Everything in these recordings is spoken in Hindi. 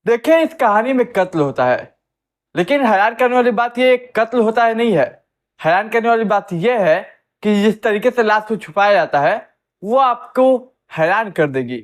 देखिए, इस कहानी में कत्ल होता है, लेकिन हैरान करने वाली बात ये कत्ल होता है नहीं है। हैरान करने वाली बात यह है कि जिस तरीके से लाश को छुपाया जाता है वो आपको हैरान कर देगी।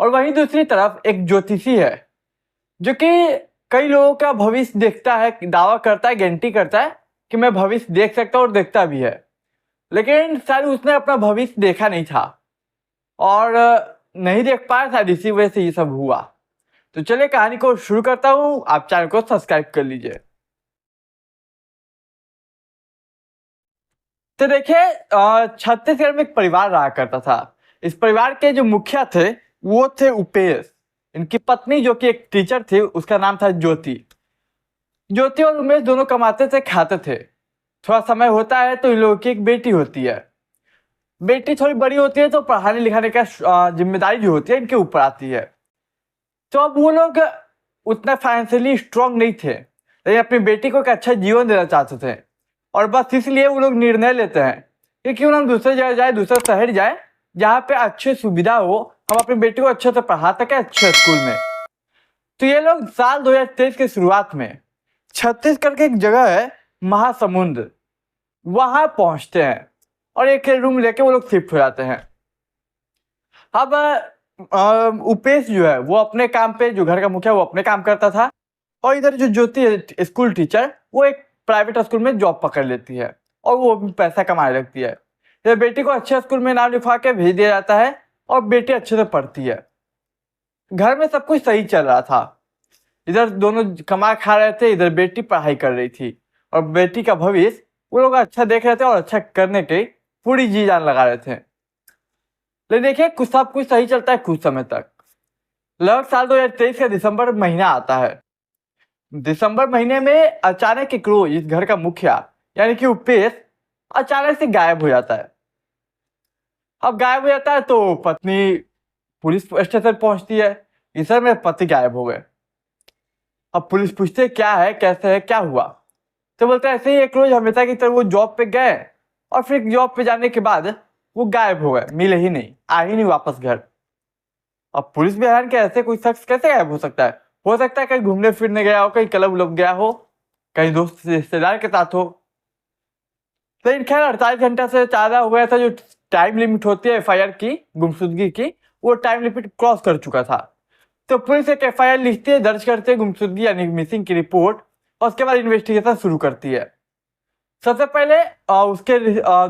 और वहीं दूसरी तरफ एक ज्योतिषी है जो कि कई लोगों का भविष्य देखता है, दावा करता है, गारंटी करता है कि मैं भविष्य देख सकता हूँ और देखता भी है। लेकिन शायद उसने अपना भविष्य देखा नहीं था और नहीं देख पाया, शायद इसी वजह से ये सब हुआ। तो चलिए कहानी को शुरू करता हूँ, आप चैनल को सब्सक्राइब कर लीजिए। तो देखिए, छत्तीसगढ़ में एक परिवार रहा करता था। इस परिवार के जो मुखिया थे वो थे उपेश। इनकी पत्नी जो कि एक टीचर थी उसका नाम था ज्योति। ज्योति और उमेश दोनों कमाते थे, खाते थे। थोड़ा समय होता है तो इन लोगों की एक बेटी होती है। बेटी थोड़ी बड़ी होती है तो पढ़ाने लिखाने का जिम्मेदारी जो होती है इनके ऊपर आती है। तो अब वो लोग उतना फाइनेंशियली स्ट्रांग नहीं थे, लेकिन अपनी बेटी को एक अच्छा जीवन देना चाहते थे। और बस इसलिए वो लोग निर्णय लेते हैं कि क्यों ना हम दूसरे जगह जाए, दूसरे शहर जाए जहाँ पे अच्छी सुविधा हो, हम अपनी बेटी को अच्छे से पढ़ा सके अच्छे स्कूल में। तो ये लोग साल 2023 के शुरुआत में छत्तीसगढ़ की एक जगह है महासमुंद, वहां पहुंचते हैं और एक रूम लेके वो लोग शिफ्ट हो जाते हैं। अब उपेश जो है वो अपने काम पे, जो घर का मुखिया वो अपने काम करता था, और इधर जो ज्योति है स्कूल टीचर, वो एक प्राइवेट स्कूल में जॉब पकड़ लेती है और वो भी पैसा कमाने लगती है। इधर बेटी को अच्छे स्कूल में नाम लिखवा के भेज दिया जाता है और बेटी अच्छे से पढ़ती है। घर में सब कुछ सही चल रहा था, इधर दोनों कमा खा रहे थे, इधर बेटी पढ़ाई कर रही थी और बेटी का भविष्य वो लोग अच्छा देख रहे थे और अच्छा करने की पूरी जी जान लगा रहे थे। लेकिन देखिए, कुछ सब कुछ सही चलता है कुछ समय तक। लगभग साल 2023 का दिसंबर महीना आता है। दिसंबर महीने में अचानक एक रोज इस घर का मुखिया यानी कि उपेश अचानक से गायब हो जाता है। अब गायब हो जाता है तो पत्नी पुलिस स्टेशन पहुंचती है कि सर मेरे पति गायब हो गए। अब पुलिस पूछते क्या है, कैसे है, क्या हुआ? तो बोलते हैं ऐसे ही एक रोज हमेशा की तरह वो जॉब पे गए और फिर जॉब पे जाने के बाद वो गायब हो गए, मिले ही नहीं, आ ही नहीं वापस घर। अब पुलिस भी हैरान कि ऐसे कोई शख्स कैसे गायब हो सकता है? हो सकता है कहीं घूमने फिरने गया हो, कहीं क्लब उलब गया हो, कहीं दोस्त रिश्तेदार के साथ हो। लेकिन खैर 48 घंटा से ज्यादा हो गया था, जो टाइम लिमिट होती है एफआईआर की गुमशुदगी की, वो टाइम लिमिट क्रॉस कर चुका था। तो पुलिस एक एफआईआर लिखती है, दर्ज करती है गुमशुदगी यानी मिसिंग की रिपोर्ट, और उसके बाद इन्वेस्टिगेशन शुरू करती है। सबसे पहले उसके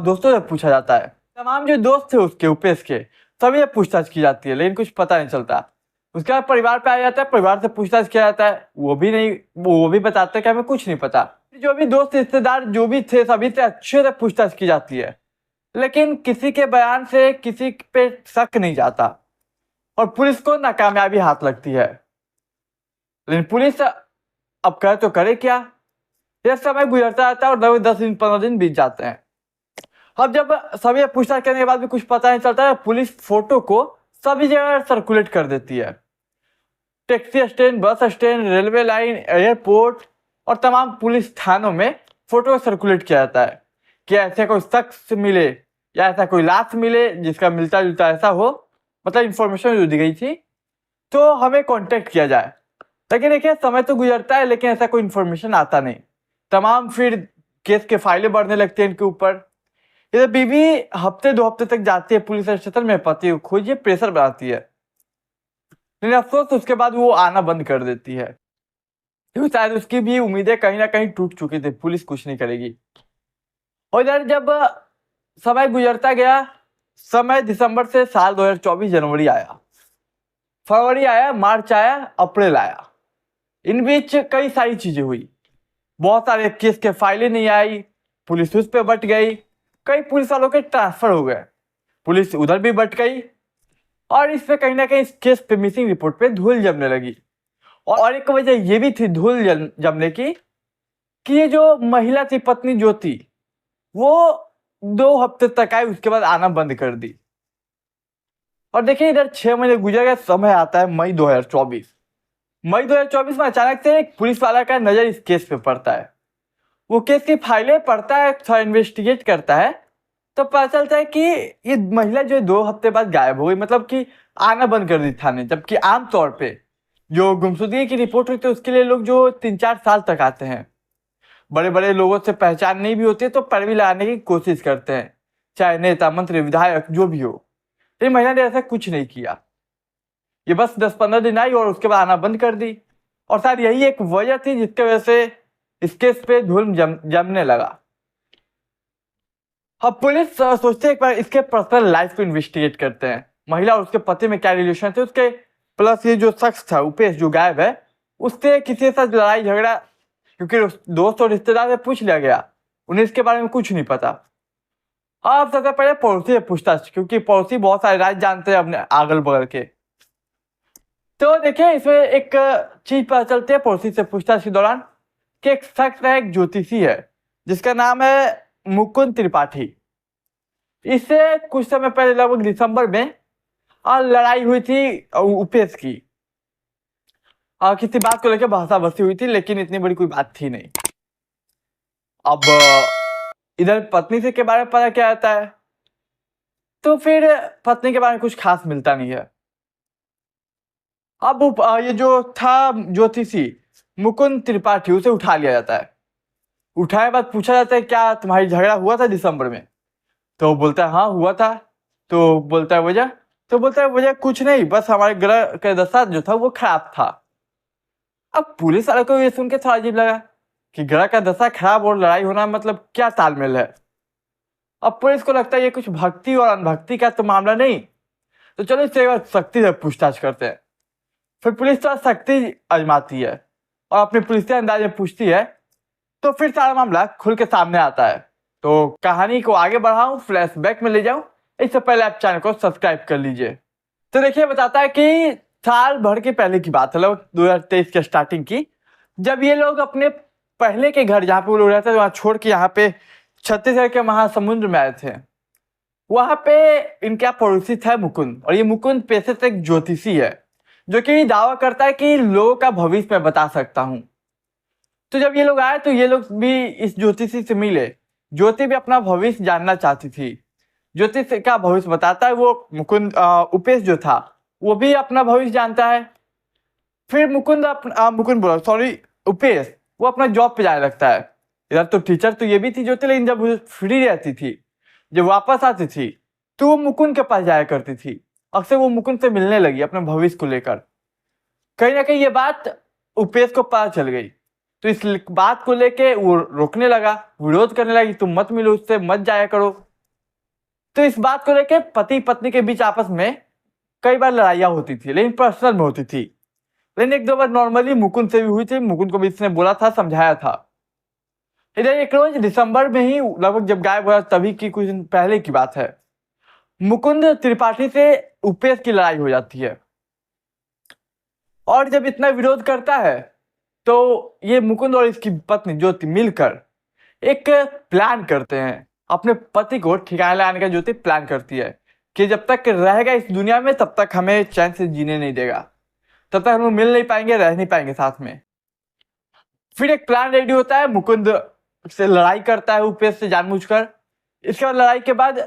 दोस्तों से पूछा जाता है। तमाम जो दोस्त थे उसके उपेश के, सभी पूछताछ की जाती है, लेकिन कुछ पता नहीं चलता। उसके बाद परिवार पे आ जाता है, परिवार से पूछताछ किया जाता है, वो भी बताते हैं कि हमें कुछ नहीं पता। जो भी दोस्त रिश्तेदार जो भी थे सभी से अच्छे से पूछताछ की जाती है, लेकिन किसी के बयान से किसी पे शक नहीं जाता और पुलिस को नाकामयाबी हाथ लगती है। लेकिन पुलिस अब करे तो करे क्या? यह समय गुजरता रहता है और 10 दिन 15 दिन बीत जाते हैं। अब जब सभी पूछताछ करने के बाद भी कुछ पता नहीं चलता है, पुलिस फोटो को सभी जगह सर्कुलेट कर देती है। Taxi stand, bus stand, railway line, airport और तमाम पुलिस थानों में फोटो सर्कुलेट किया जाता है कि ऐसे कोई शख्स मिले या ऐसा कोई लाश मिले जिसका मिलता जुलता ऐसा हो, मतलब इंफॉर्मेशन जो दी गई थी, तो हमें कांटेक्ट किया जाए। लेकिन देखिए, समय तो गुजरता है लेकिन ऐसा कोई इंफॉर्मेशन आता नहीं। तमाम फिर केस के फाइलें बढ़ने लगती हैं इनके ऊपर। इधर बीवी हफ्ते 2 हफ्ते तक जाती है पुलिस स्टेशन में, पति को खोजिए, प्रेशर बनाती है, लेकिन अफसोस उसके बाद वो आना बंद कर देती है क्योंकि शायद उसकी भी उम्मीदें कहीं ना कहीं टूट चुकी थी, पुलिस कुछ नहीं करेगी। और इधर जब समय गुजरता गया, समय दिसंबर से साल 2024 जनवरी आया, फरवरी आया, मार्च आया, अप्रैल आया। इन बीच कई सारी चीजें हुई, बहुत सारे केस के फाइलें नहीं आई, पुलिस उस पर बट गई, कई पुलिस वालों के ट्रांसफर हो गए, पुलिस उधर भी बट गई, और इस पे कहीं ना कहीं इस केस पे मिसिंग रिपोर्ट पे धूल जमने लगी। और एक वजह ये भी थी धूल जमने की कि ये जो महिला थी पत्नी ज्योति, वो 2 हफ्ते तक आई, उसके बाद आना बंद कर दी। और देखिए इधर 6 महीने गुजर गए, समय आता है मई 2024। मई 2024 में अचानक से एक पुलिस वाला का नजर इस केस पे पड़ता है। वो केस की फाइलें पढ़ता है, थोड़ा इन्वेस्टिगेट करता है, तो पता चलता है कि ये महिला जो 2 हफ्ते बाद गायब हो गई, मतलब कि आना बंद कर दी थाने, जबकि आमतौर पे जो गुमशुदगी की रिपोर्ट हुई थी उसके लिए लोग जो 3-4 साल तक आते हैं, बड़े बड़े लोगों से पहचान नहीं भी होती है तो पैरवी लगाने की कोशिश करते हैं, चाहे नेता मंत्री विधायक जो भी हो। लेकिन महिला ने ऐसा कुछ नहीं किया, ये बस 10-15 दिन आई और उसके बाद आना बंद कर दी। और शायद यही एक वजह थी जिसकी वजह से इस केस पे धूल जमने लगा। अब पुलिस सोचते हैं एक बार इसके पर्सनल लाइफ को इन्वेस्टिगेट करते हैं, महिला और उसके पति में क्या रिलेशन थे उसके, प्लस ये जो शख्स था उपेश जो गायब है उससे किसी के साथ लड़ाई झगड़ा, क्योंकि दोस्त और रिश्तेदार से पूछ लिया गया, उन्हें इसके बारे में कुछ नहीं पता। अब सबसे पहले पड़ोसी से पूछताछ, क्योंकि पड़ोसी बहुत सारे राज जानते हैं अपने अगल बगल के। तो देखिए इसमें एक चीज पता चलती है पड़ोसी से पूछताछ के दौरान कि एक शख्स है, एक ज्योतिषी है जिसका नाम है मुकुंद त्रिपाठी। इससे कुछ समय पहले लगभग दिसंबर में लड़ाई हुई थी उपेश की, किसी बात को लेकर बहसाबसी हुई थी, लेकिन इतनी बड़ी कोई बात थी नहीं। अब इधर पत्नी से के बारे में पता क्या आता है, तो फिर पत्नी के बारे में कुछ खास मिलता नहीं है। अब ये जो था ज्योतिषी मुकुंद त्रिपाठी उसे उठा लिया जाता है। उठाए बाद पूछा जाता है क्या तुम्हारी झगड़ा हुआ था दिसंबर में, तो बोलता है हाँ हुआ था। तो बोलता है वजह, तो बोलता है वजह कुछ नहीं, बस हमारे ग्रह का दशा जो था वो खराब था। अब पुलिस वाले को ये सुन के थोड़ा अजीब लगा कि ग्रह का दशा खराब और लड़ाई होना मतलब क्या तालमेल है। अब पुलिस को लगता है ये कुछ भक्ति और अनभक्ति का तो मामला नहीं, तो चलो इससे एक बार शक्ति से पूछताछ करते हैं। फिर पुलिस थोड़ा शक्ति आजमाती है और अपने पुलिस के अंदाज में पूछती है, तो फिर सारा मामला खुल के सामने आता है। तो कहानी को आगे बढ़ाऊं, फ्लैशबैक में ले जाऊं, इससे पहले आप चैनल को सब्सक्राइब कर लीजिए। तो देखिए बताता है कि साल भर के पहले की बात है, लगभग 2023 के स्टार्टिंग की, जब ये लोग अपने पहले के घर जहाँ पे वो लोग रहते थे वहां छोड़ के यहाँ पे छत्तीसगढ़ के महासमुंद्र में आए थे। वहां पे इनका पड़ोसी था मुकुंद, और ये मुकुंद पेशे से एक ज्योतिषी है जो कि दावा करता है कि लोगों का भविष्य मैं बता सकता हूँ। तो जब ये लोग आए तो ये लोग भी इस ज्योतिषी से मिले। ज्योति भी अपना भविष्य जानना चाहती थी, ज्योतिष का भविष्य बताता है। वो मुकुंद उपेश जो था वो भी अपना भविष्य जानता है। फिर मुकुंद बोला सॉरी उपेश, वो अपना जॉब पे जाने लगता है। इधर तो टीचर तो ये भी थी ज्योति, लेकिन जब वो फ्री रहती थी, जब वापस आती थी, तो वो मुकुंद के पास जाया करती थी। अक्सर वो मुकुंद से मिलने लगी अपने भविष्य को लेकर। कहीं ना कहीं ये बात उपेश को पता चल गई, तो इस बात को लेके वो रोकने लगा, विरोध करने लगी, तुम मत मिलो उससे, मत जाया करो। तो इस बात को लेके पति पत्नी के बीच आपस में कई बार लड़ाइयाँ होती थी, लेकिन पर्सनल में होती थी। लेकिन एक दो बार नॉर्मली मुकुंद से भी हुई थी, मुकुंद को भी इसने बोला था, समझाया था। इधर एक रोज दिसंबर में ही लगभग जब गायब हुआ तभी की कुछ दिन पहले की बात है, मुकुंद त्रिपाठी से उपेश की लड़ाई हो जाती है। और जब इतना विरोध करता है तो ये मुकुंद और इसकी पत्नी ज्योति मिलकर एक प्लान करते हैं, अपने पति को ठिकाने लगाने का ज्योति प्लान करती है कि जब तक रहेगा इस दुनिया में तब तक हमें चैन से जीने नहीं देगा, तब तक हम लोग मिल नहीं पाएंगे, रह नहीं पाएंगे साथ में। फिर एक प्लान रेडी होता है, मुकुंद से लड़ाई करता है उपेश से जानबूझकर। इसके बाद लड़ाई के बाद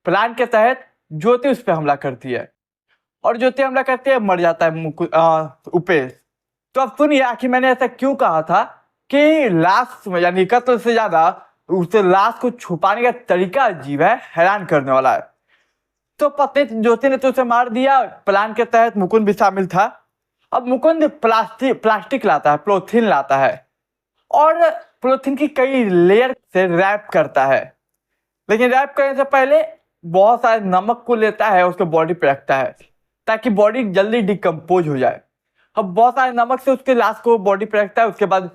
प्लान के तहत ज्योति उस पर हमला करती है, और ज्योति हमला करती है, मर जाता है उपेश। तो अब सुनिए आखिर मैंने ऐसा क्यों कहा था कि लाश यानी कत्ल से ज्यादा उसे लाश को छुपाने का तरीका अजीब है, हैरान करने वाला है। तो पत्नी ज्योति ने तो उसे मार दिया, प्लान के तहत मुकुंद भी शामिल था। अब मुकुंद प्लास्टिक लाता है, पॉलीथीन लाता है, और पॉलीथीन की कई लेयर से रैप करता है। लेकिन रैप करने से पहले बहुत सारे नमक को लेता है, उसके बॉडी पे रखता है ताकि बॉडी जल्दी डिकम्पोज हो जाए। अब बहुत सारे नमक से उसके लाश को बॉडी पे रखता है, उसके बाद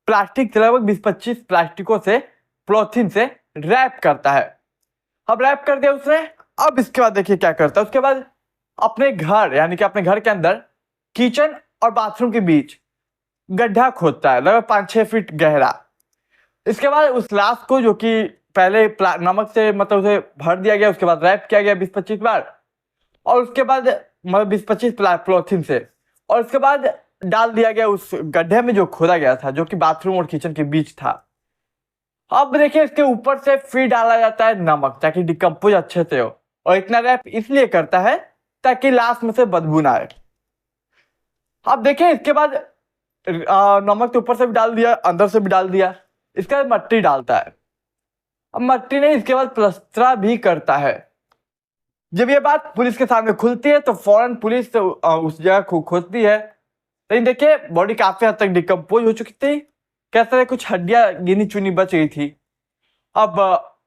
प्लास्टिक लगभग 20-25 प्लास्टिकों से पॉलीथीन से रैप करता है। अब रैप कर दिया उसने। अब इसके बाद देखिए क्या करता है, उसके बाद अपने घर यानी कि अपने घर के अंदर किचन और बाथरूम के बीच गड्ढा खोदता है, लगभग 5-6 फीट गहरा। इसके बाद उस लाश को जो कि पहले नमक से मतलब उसे भर दिया गया, उसके बाद रैप किया गया 20-25 बार, और उसके बाद मतलब 20-25 पॉलीथीन से, और उसके बाद डाल दिया गया उस गड्ढे में जो खोदा गया था, जो कि बाथरूम और किचन के बीच था। अब देखिए इसके ऊपर से फिर डाला जाता है नमक ताकि डिकम्पोज अच्छे से हो, और इतना रैप इसलिए करता है ताकि लाश में से बदबू ना आए। आप देखें इसके बाद नमक तो ऊपर से भी डाल दिया, अंदर से भी डाल दिया, इसके बाद मट्टी डालता है। अब मट्टी नहीं, इसके बाद प्लस्तरा भी करता है। जब ये बात पुलिस के सामने खुलती है तो फौरन पुलिस उस जगह को खोदती है, लेकिन देखिए बॉडी काफी हद तक डिकम्पोज हो चुकी थी, कैसे कुछ हड्डियां गिनी चुनी बच गई थी। अब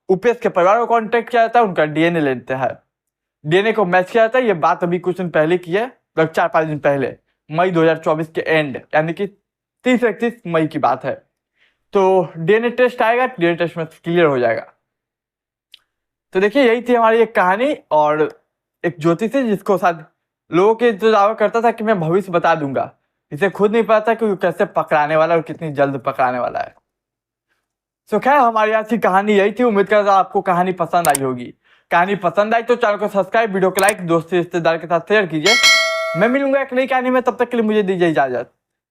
उपेश के परिवार को कांटेक्ट किया जाता है, उनका डीएनए लेते हैं, डीएनए को मैच किया जाता है। ये बात अभी कुछ दिन पहले की है, लगभग 4-5 दिन पहले, मई 2024 के एंड, यानी कि 30-31 मई की बात है। तो डीएनए टेस्ट आएगा, डीएनए टेस्ट में क्लियर हो जाएगा। तो देखिए यही थी हमारी एक कहानी, और एक ज्योतिष थी जिसको शायद लोगों के जो दावा करता था कि मैं भविष्य बता दूंगा, इसे खुद नहीं पता था कि वो कैसे पकड़ाने वाला है और कितनी जल्द पकड़ाने वाला है। सो खैर हमारी आज की कहानी यही थी। उम्मीद करता हूं आपको कहानी पसंद आई होगी। कहानी पसंद आई तो चैनल को सब्सक्राइब, वीडियो को लाइक, दोस्त रिश्तेदार के साथ शेयर कीजिए। मैं मिलूंगा एक नई कहानी में, तब तक के लिए मुझे दीजिए इजाजत।